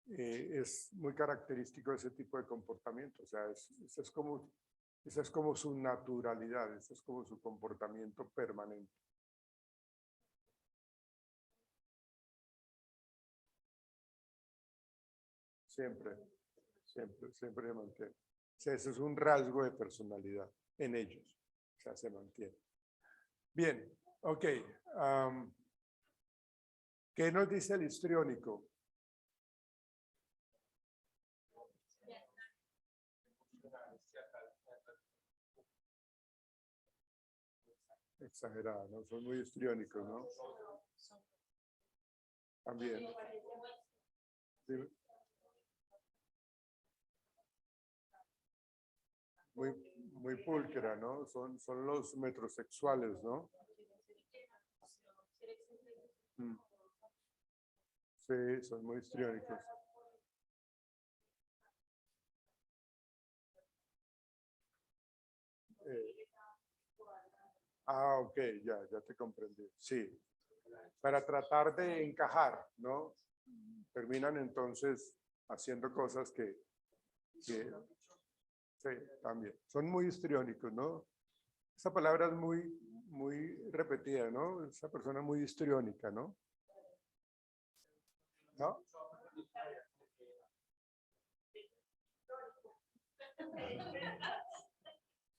Speaker 1: es muy característico de ese tipo de comportamiento, o sea, esa es como su naturalidad, ese es como su comportamiento permanente. Siempre, siempre se mantiene. O sea, ese es un rasgo de personalidad en ellos, o sea, se mantiene. Bien, ok. ¿Qué nos dice el histriónico? Exagerada, ¿no? Son muy histriónicos, ¿no? También. Sí, muy, muy pulcra, ¿no? Son los metrosexuales, ¿no? Mm. Sí, son muy histriónicos. Eh, ok, ya te comprendí. Sí, para tratar de encajar, ¿no? Terminan entonces haciendo cosas que sí, también. Son muy histriónicos, ¿no? Esa palabra es muy repetida, ¿no? Esa persona muy histriónica, ¿no? ¿No?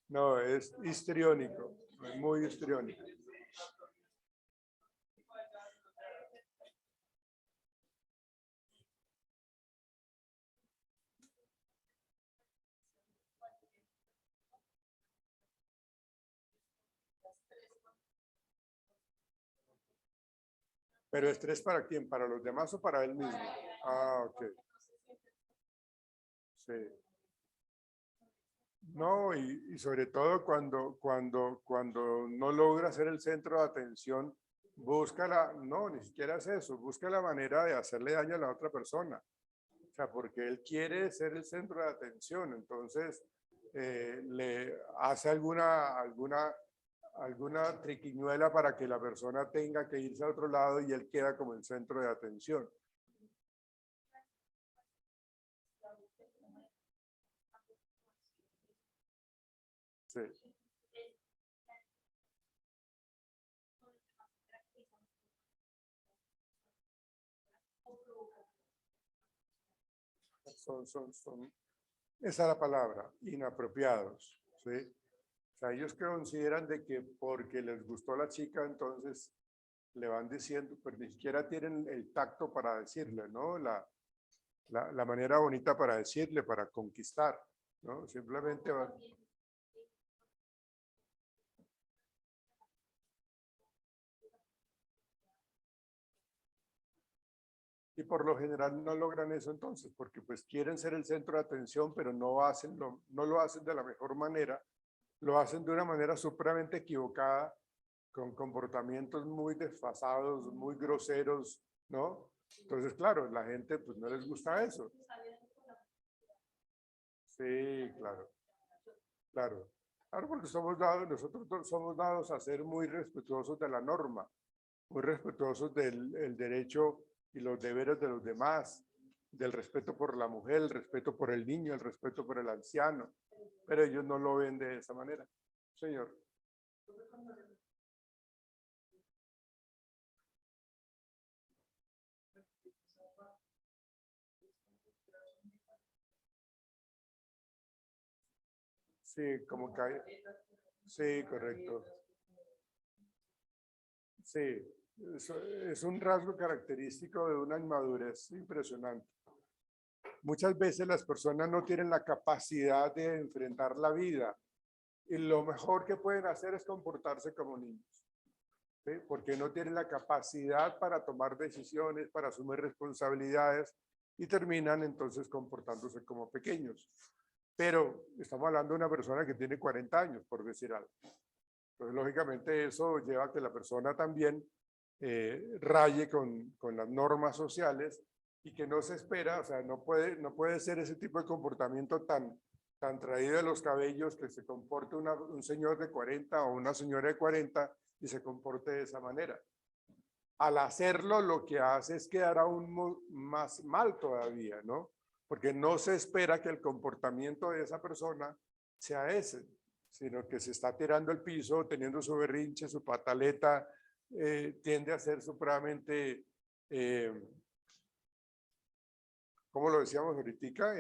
Speaker 1: No, es histriónico, es muy histriónico. Pero estrés ¿para quién? ¿Para los demás o para él mismo? Ah, ok. Sí. No, y sobre todo cuando no logra ser el centro de atención, busca no, ni siquiera es eso, busca la manera de hacerle daño a la otra persona. O sea, porque él quiere ser el centro de atención, entonces le hace alguna triquiñuela para que la persona tenga que irse a otro lado y él queda como el centro de atención. Sí. Esa es la palabra, inapropiados, ¿sí? O sea, ellos consideran de que porque les gustó la chica, entonces le van diciendo, pero ni siquiera tienen el tacto para decirle, ¿no? La manera bonita para decirle, para conquistar, ¿no? Simplemente van. Y por lo general no logran eso entonces, porque pues quieren ser el centro de atención, pero no lo hacen de la mejor manera, lo hacen de una manera supremamente equivocada, con comportamientos muy desfasados, muy groseros, ¿no? Entonces, claro, la gente pues no les gusta eso. Sí, claro, claro. Claro, porque nosotros somos dados a ser muy respetuosos de la norma, muy respetuosos del el derecho y los deberes de los demás, del respeto por la mujer, el respeto por el niño, el respeto por el anciano, pero ellos no lo ven de esa manera. Señor. Sí, como que sí, correcto. Sí, es un rasgo característico de una inmadurez impresionante. Muchas veces las personas no tienen la capacidad de enfrentar la vida y lo mejor que pueden hacer es comportarse como niños, ¿sí? Porque no tienen la capacidad para tomar decisiones, para asumir responsabilidades y terminan entonces comportándose como pequeños. Pero estamos hablando de una persona que tiene 40 años, por decir algo. Entonces, lógicamente, eso lleva a que la persona también raye con las normas sociales y que no se espera, o sea, no puede ser ese tipo de comportamiento tan traído de los cabellos que se comporte un señor de 40 o una señora de 40 y se comporte de esa manera. Al hacerlo, lo que hace es quedar aún más mal todavía, ¿no? Porque no se espera que el comportamiento de esa persona sea ese, sino que se está tirando el piso, teniendo su berrinche, su pataleta, tiende a ser supremamente, ¿cómo lo decíamos ahorita?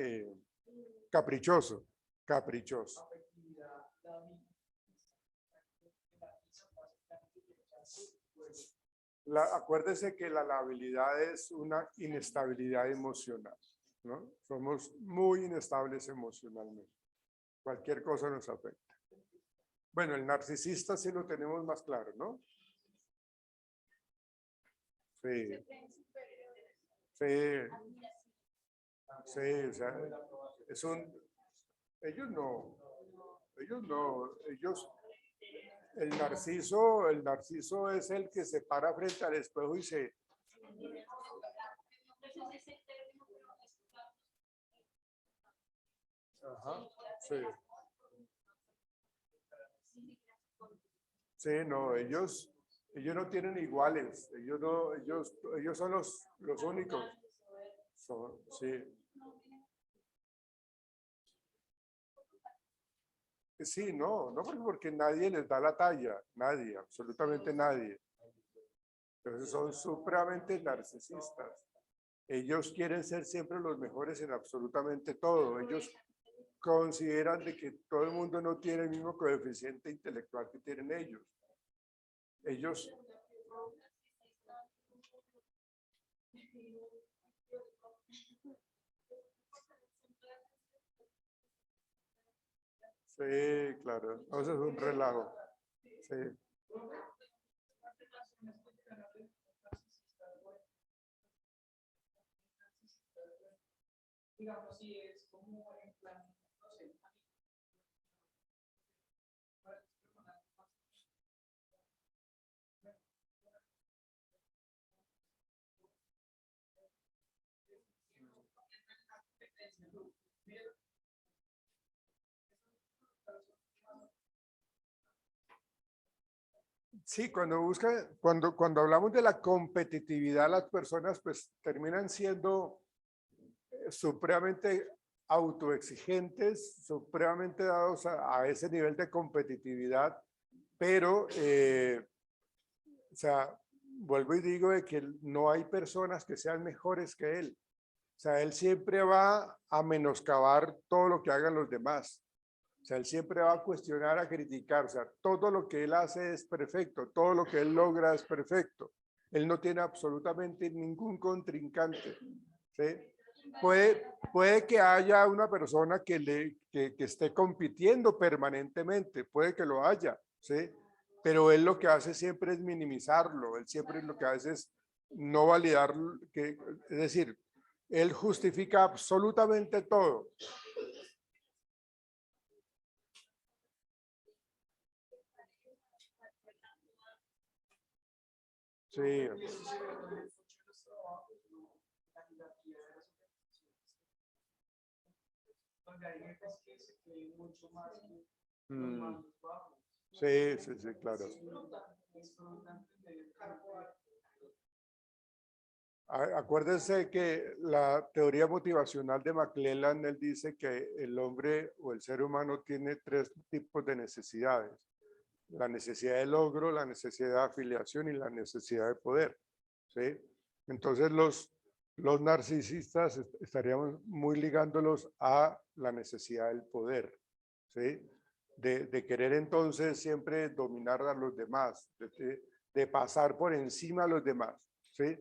Speaker 1: Caprichoso, caprichoso. Acuérdese que la labilidad es una inestabilidad emocional, ¿no? Somos muy inestables emocionalmente. Cualquier cosa nos afecta. Bueno, el narcisista sí lo tenemos más claro, ¿no? Sí. Sí. Sí, o sea, es un... Ellos no, el narciso es el que se para frente al espejo y se... Ajá, sí. Sí, no, ellos no tienen iguales, ellos son los únicos. Sí. Sí, no porque nadie les da la talla, nadie, absolutamente nadie. Entonces son supremamente narcisistas. Ellos quieren ser siempre los mejores en absolutamente todo. Ellos consideran de que todo el mundo no tiene el mismo coeficiente intelectual que tienen ellos. Ellos, sí, claro, no, eso es un relajo. Sí.
Speaker 3: Digamos, si es como en plan, no sé,
Speaker 1: Sí, cuando hablamos de la competitividad, las personas pues terminan siendo supremamente autoexigentes, supremamente dados a ese nivel de competitividad, pero, o sea, vuelvo y digo de que no hay personas que sean mejores que él. O sea, él siempre va a menoscabar todo lo que hagan los demás. O sea, él siempre va a cuestionar, a criticar. O sea, todo lo que él hace es perfecto, todo lo que él logra es perfecto. Él no tiene absolutamente ningún contrincante. ¿Sí? Puede que haya una persona que esté compitiendo permanentemente, puede que lo haya, ¿sí? Pero él lo que hace siempre es minimizarlo, él siempre lo que hace es no validar, es decir, él justifica absolutamente todo. Sí,
Speaker 3: donde hay jefes que se creen mucho más que los
Speaker 1: mm,
Speaker 3: mandos bajos.
Speaker 1: sí, sí, sí, claro.
Speaker 3: Disfrutan de
Speaker 1: Acuérdense que la teoría motivacional de McClellan, él dice que el hombre o el ser humano tiene tres tipos de necesidades. La necesidad de logro, la necesidad de afiliación y la necesidad de poder. ¿Sí? Entonces los narcisistas estaríamos muy ligándolos a la necesidad del poder. ¿Sí? De querer entonces siempre dominar a los demás, de pasar por encima a los demás. ¿Sí?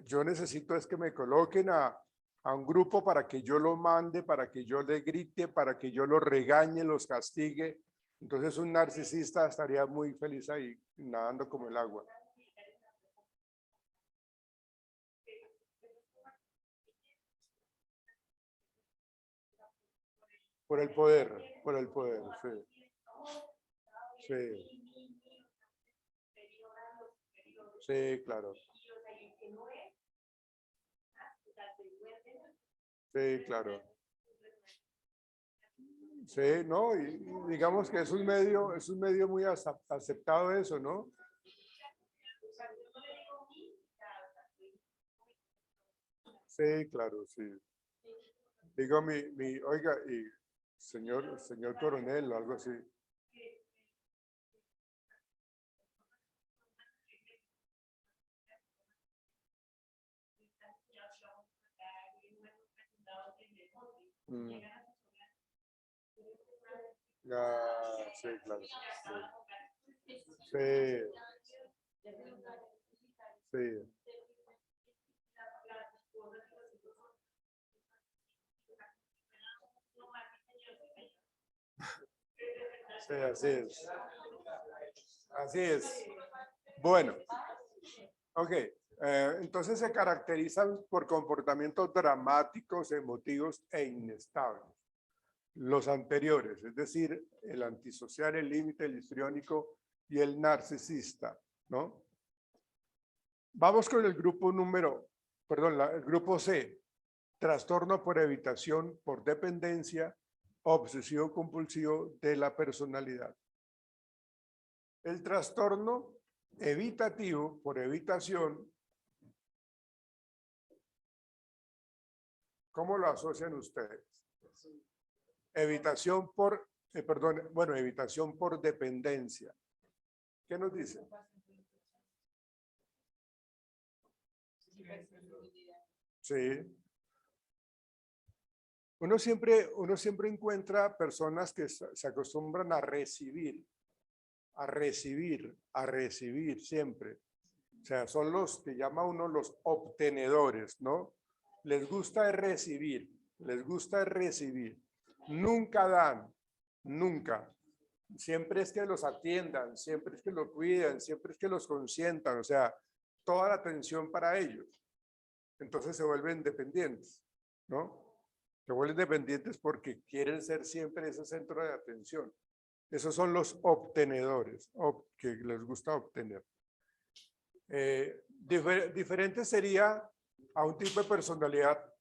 Speaker 1: Yo necesito es que me coloquen a un grupo para que yo lo mande, para que yo le grite, para que yo lo regañe, los castigue. Entonces un narcisista estaría muy feliz ahí, nadando como el agua. Por el poder, sí. Sí, sí, claro. Sí, claro. Sí, no, y digamos que es un medio muy aceptado eso, ¿no? Sí, claro, sí. Digo, oiga, y señor coronel o algo así. Mm. Ya, sí, claro. Sí, sí, sí, así es. Así es. Bueno, ok. Entonces se caracterizan por comportamientos dramáticos, emotivos e inestables. Los anteriores, es decir, el antisocial, el límite, el histriónico y el narcisista, ¿no? Vamos con el grupo el grupo C, trastorno por evitación, por dependencia, obsesivo compulsivo de la personalidad. El trastorno evitativo por evitación, ¿cómo lo asocian ustedes? Evitación por, evitación por dependencia. ¿Qué nos dice? Sí. uno siempre encuentra personas que se acostumbran a recibir, siempre. O sea, son los que llama uno los obtenedores, ¿no? Les gusta recibir, les gusta recibir. Nunca dan, nunca. Siempre es que los atiendan, siempre es que los cuiden, siempre es que los consientan, o sea, toda la atención para ellos. Entonces se vuelven dependientes, ¿no? Se vuelven dependientes porque quieren ser siempre ese centro de atención. Esos son los obtenedores, que les gusta obtener. Diferente sería a un tipo de personalidad,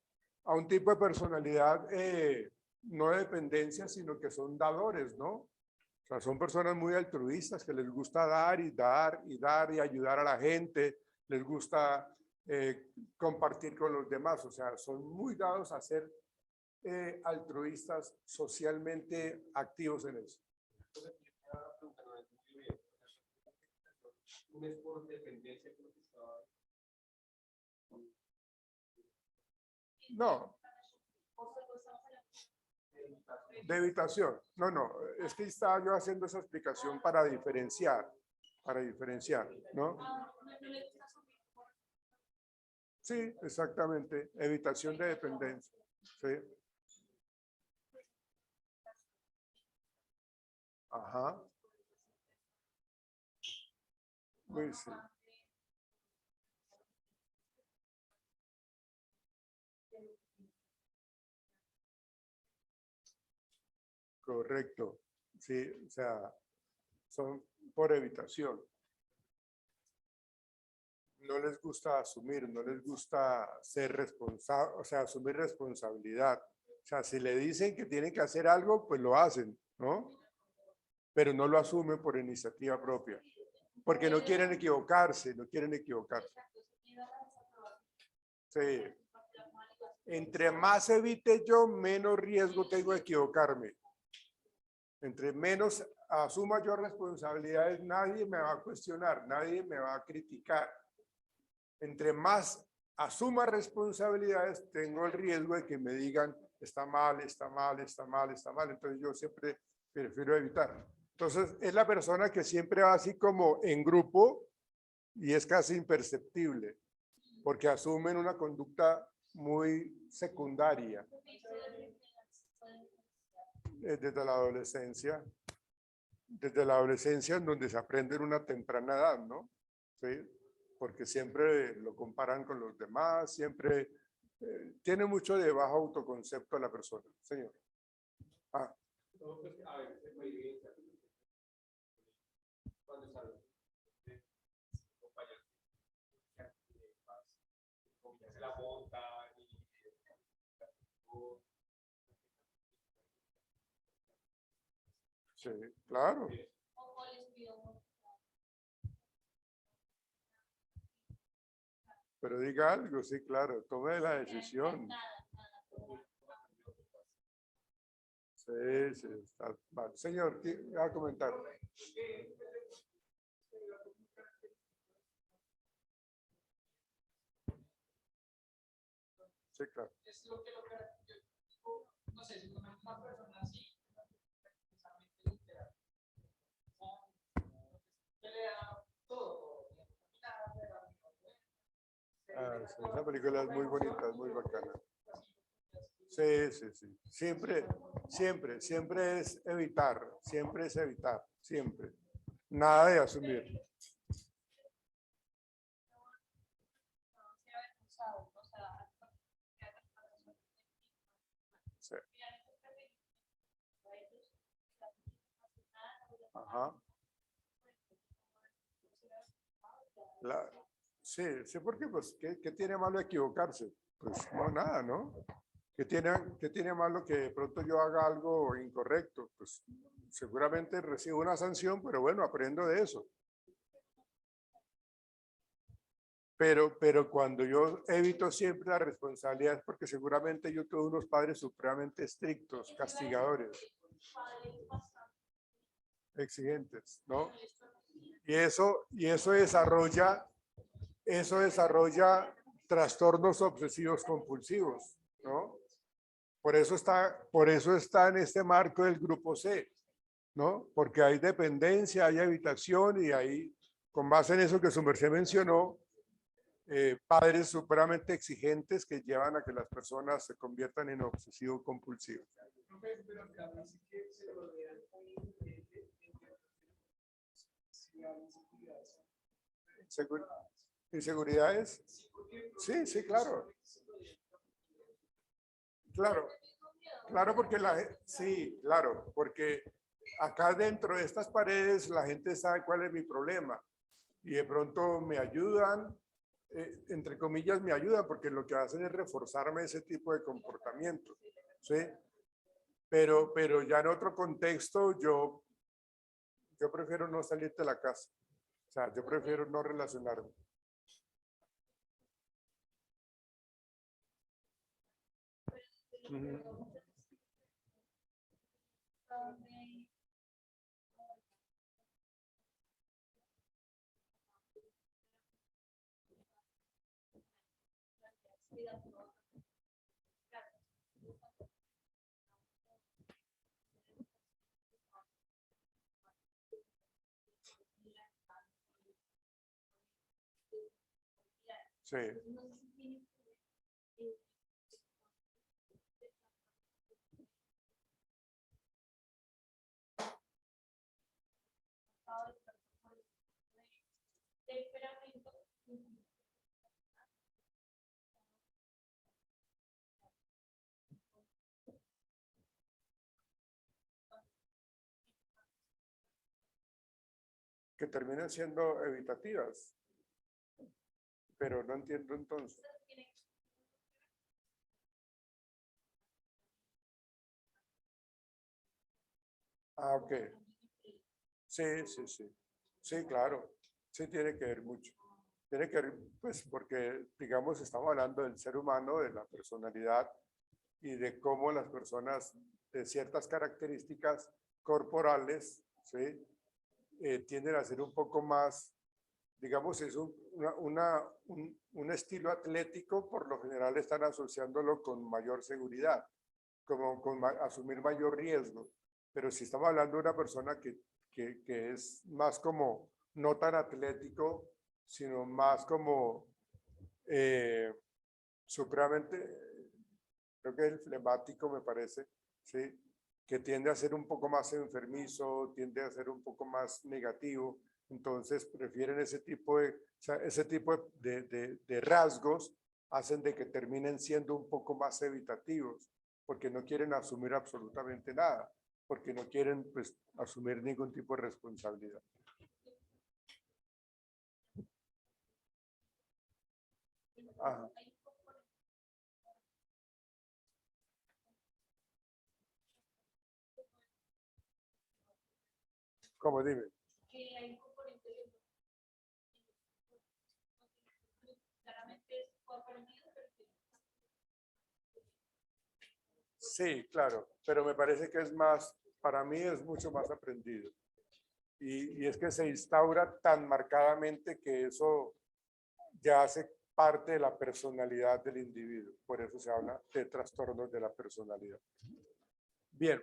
Speaker 1: no de dependencia, sino que son dadores, ¿no? O sea, son personas muy altruistas que les gusta dar y dar y dar y ayudar a la gente, les gusta compartir con los demás, o sea, son muy dados a ser altruistas, socialmente activos en eso.
Speaker 2: Un es por dependencia porque estaba...
Speaker 1: No. De evitación. No, es que estaba yo haciendo esa explicación para diferenciar, ¿no? Sí, exactamente. Evitación de dependencia. Sí. Ajá. Muy sí. Correcto. Sí, o sea, son por evitación. No les gusta asumir, no les gusta ser responsable, o sea, asumir responsabilidad. O sea, si le dicen que tienen que hacer algo, pues lo hacen, ¿no? Pero no lo asumen por iniciativa propia, porque no quieren equivocarse, Sí. Entre más evite yo, menos riesgo tengo de equivocarme. Entre menos asuma yo responsabilidades, nadie me va a cuestionar, nadie me va a criticar. Entre más asuma responsabilidades, tengo el riesgo de que me digan está mal. Entonces yo siempre prefiero evitar. Entonces es la persona que siempre va así como en grupo y es casi imperceptible porque asumen una conducta muy secundaria desde la adolescencia en donde se aprende en una temprana edad, ¿no? ¿Sí? Porque siempre lo comparan con los demás, siempre tiene mucho de bajo autoconcepto la persona, señor. Ah.
Speaker 2: A ver, se puede evidenciar cuando sale compañeros se la monta y
Speaker 1: sí, claro. Pero diga algo, sí, claro, tome la decisión. Sí, está mal. Señor, ¿qué va a comentar? Sí, claro.
Speaker 3: Es lo que no sé, si una persona así, precisamente literal, que le da todo,
Speaker 1: Sí, esa película es muy bonita, es muy bacana. Sí. Siempre es evitar, siempre. Nada de asumir. Sí. Ajá. Sí, porque pues, ¿qué tiene malo equivocarse? Pues no, nada, ¿no? ¿Qué tiene malo que de pronto yo haga algo incorrecto? Pues seguramente recibo una sanción, pero bueno, aprendo de eso. Pero cuando yo evito siempre la responsabilidad es porque seguramente yo tuve unos padres supremamente estrictos, castigadores, exigentes, ¿no? Y eso desarrolla trastornos obsesivos compulsivos, ¿no? por eso está en este marco del grupo C, ¿no? Porque hay dependencia, hay habitación y hay, con base en eso que su merced mencionó, padres supremamente exigentes que llevan a que las personas se conviertan en obsesivo compulsivos.
Speaker 3: Pero acá dice que se rodean con
Speaker 1: ¿Inseguridades? Sí, sí, claro. Claro, claro, porque sí, claro, porque acá dentro de estas paredes la gente sabe cuál es mi problema y de pronto me ayudan, entre comillas me ayudan porque lo que hacen es reforzarme ese tipo de comportamiento, ¿sí? Pero ya en otro contexto yo prefiero no salir de la casa, o sea, yo prefiero no relacionarme. Ujú. Sí. Que terminan siendo evitativas, pero no entiendo entonces. Ah, ok. Sí, sí, sí. Sí, claro. Sí tiene que ver mucho. Tiene que ver, pues, porque, digamos, estamos hablando del ser humano, de la personalidad y de cómo las personas de ciertas características corporales, ¿sí? Tienden a ser un poco más, digamos, es un estilo atlético, por lo general están asociándolo con mayor seguridad, como con asumir mayor riesgo. Pero si estamos hablando de una persona que es más como no tan atlético, sino más como supremamente, creo que es el flemático me parece, ¿sí? Que tiende a ser un poco más enfermizo, tiende a ser un poco más negativo, entonces prefieren ese tipo de, o sea, ese tipo de rasgos hacen de que terminen siendo un poco más evitativos, porque no quieren asumir absolutamente nada, porque no quieren pues asumir ningún tipo de responsabilidad. Ajá. ¿Cómo dime? Sí, claro, pero me parece que es más, para mí es mucho más aprendido. Y es que se instaura tan marcadamente que eso ya hace parte de la personalidad del individuo. Por eso se habla de trastornos de la personalidad. Bien.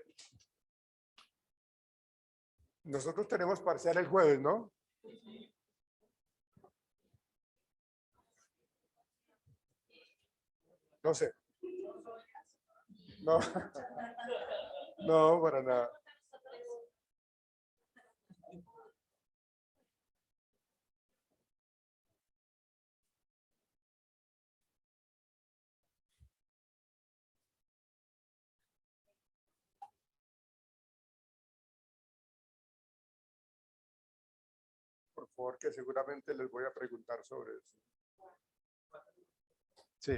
Speaker 1: Nosotros tenemos parcial el jueves, ¿no? No sé. No, no, para nada. Por favor, que seguramente les voy a preguntar sobre eso. Sí.